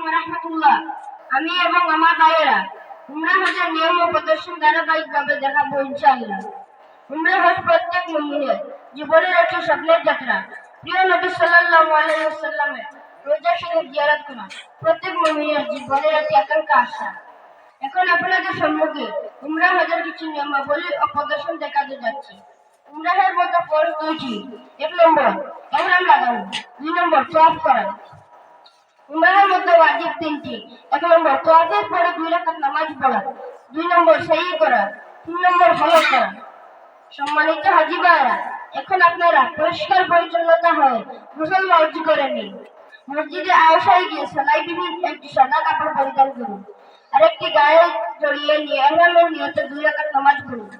আলাইকুম ওয়া রাহমাতুল্লাহ। আমি এবং আমার ভাইয়েরা উমরা হজের নিয়ম ও প্রদর্শন ধারাবাহিকভাবে দেখাবো ইনশাআল্লাহ। উমরা হজ প্রত্যেক মুমিনের জীবনের একটি স্বপ্নের যাত্রা। প্রিয় নবী সাল্লাল্লাহু আলাইহি ওয়াসাল্লামের রোজা শরীফ জিয়ারত করা প্রত্যেক মুমিনের জীবনের একটি আকাঙ্ক্ষা আশা। এখন আপনাদের সম্মুখে উমরা হজের কিছু নিয়মাবলী ও প্রদর্শন দেখাতে যাচ্ছি। উমরাহের মতো ফরজ দুইটি। 1 নম্বর ইহরাম লাগানো, 2 নম্বর তাওয়াফ করা। উমরাহের মধ্যে ওয়াজিব 3টি। 1 নম্বর তাওয়াফের পরে 2 রাকাত নামাজ পড়া, 2 নম্বর সাই করা, 3 নম্বর হলক করা। সম্মানিত হাজী ভাইরা, এখন আপনারা পরিষ্কার পরিচ্ছন্নতা হয়ে গোসল ওযু করে নিন। মসজিদে আয়েশায় গিয়ে সেলাই বিবির একটি সাদা কাপড় পরিধান করুন, আরেকটি গায়ে জড়িয়ে নিয়ে ইহরামের নিয়তে 2 রাকাত নামাজ পড়ুন।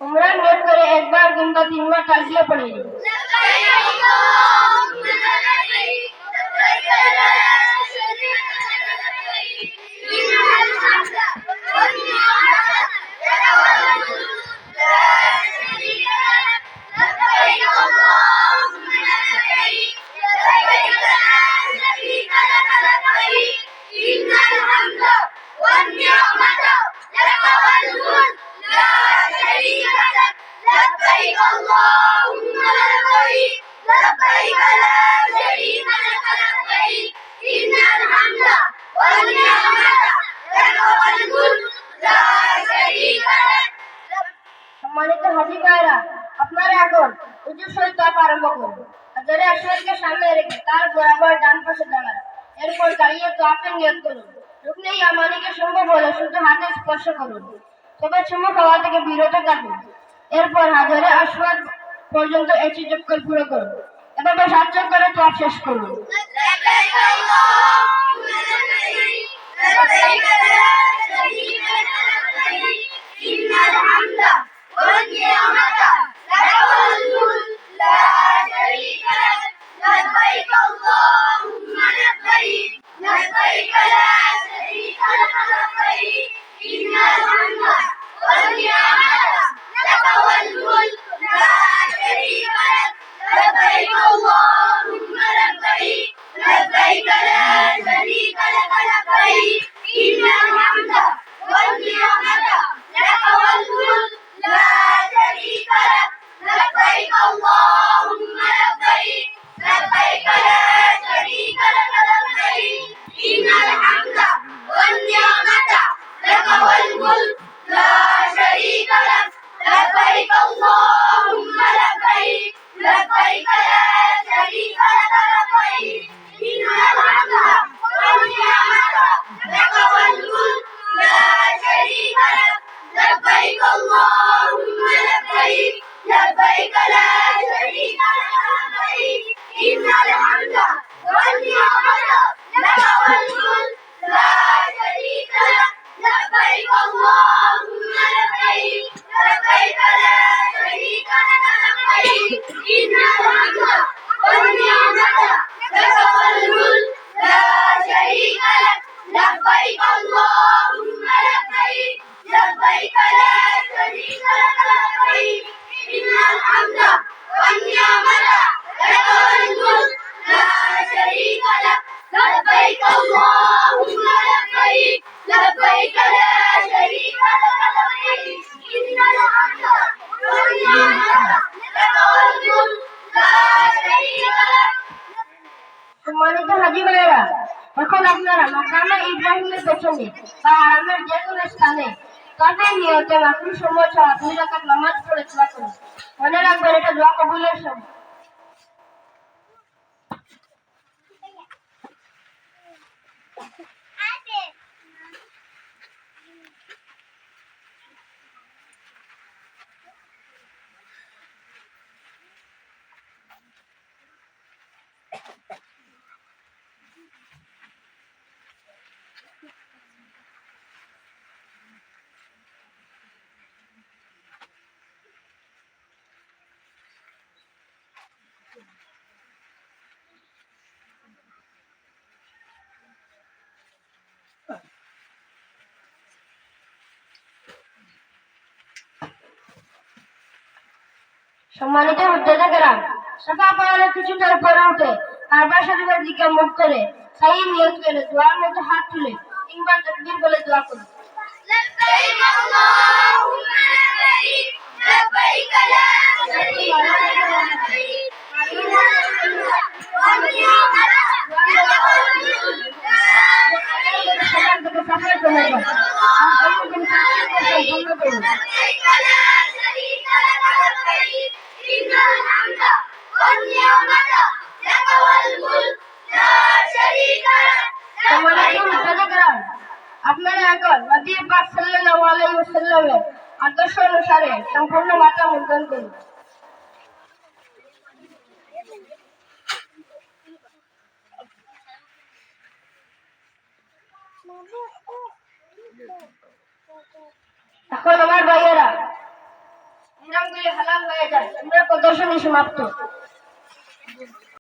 উমরা নিয়ত করে একবার কিংবা 3 বার তালবিয়া পড়ে নিন। সম্মানিত হাজী ভাইরা, আপনারা এখন উযু সহিত তাওয়াফ আরম্ভ করুন। হাজারে আসওয়াদকে সামনে রেখে তার বরাবর ডান পাশে দাঁড়ান। এরপর দাঁড়িয়ে তাওয়াফের নিয়ত করুন। রুকনে ইয়ামানিকে সম্ভব হলে শুধু হাতে স্পর্শ করুন, তবে চুমু খাওয়া থেকে বিরত থাকুন। এরপর হাজারে আসওয়াদ পর্যন্ত 1 চক্কর পুরো করুন। এভাবে 7 চক্করে তাওয়াফ শেষ করুন। সম্মানিত হাজী ভাইয়েরা, এখন আপনারা মাকামে ইব্রাহিমের পেছনে বা হারামের যে কোনো স্থানে তাদের নিয়তে মাকরুহ সময় ছাড়া 2 রাকাত নামাজ পড়ে দোয়া করুন। মনে রাখবেন, এটা দোয়া কবুলের সময়। সম্মানিত মুত্তাকিরা, সাফা পাহাড়ের কিছুটা উপরে উঠে কাবা শরীফের দিকে মুখ করে সাইয়্যিদ নিয়ত করে দোয়ার মতো হাত তুলে তিনবার তাকবীর বলে দোয়া করুন। لبيك اللهم لبيك لبيك لا شريك لك لبيك إن الحمد والنعمة لك والملك لا সেখান থেকে সাফাই চলে যান। আর অন্যদিন সম্পূর্ণ করুন। لبيك لا شريك لك لبيك إن الحمد والنعمة لك والملك لا شريك لك সম্মানিত মুত্তাকিরা, আপনারা এখন নবী পাক সাল্লাল্লাহু আলাইহি ওয়াসাল্লামের আদর্শ অনুসারে সম্পূর্ণ মাথা মুন্ডন করুন। এখন আমার ভাইয়েরা ইহরামগুলি হালাল হয়ে যায়, আমরা প্রদর্শনী সমাপ্ত।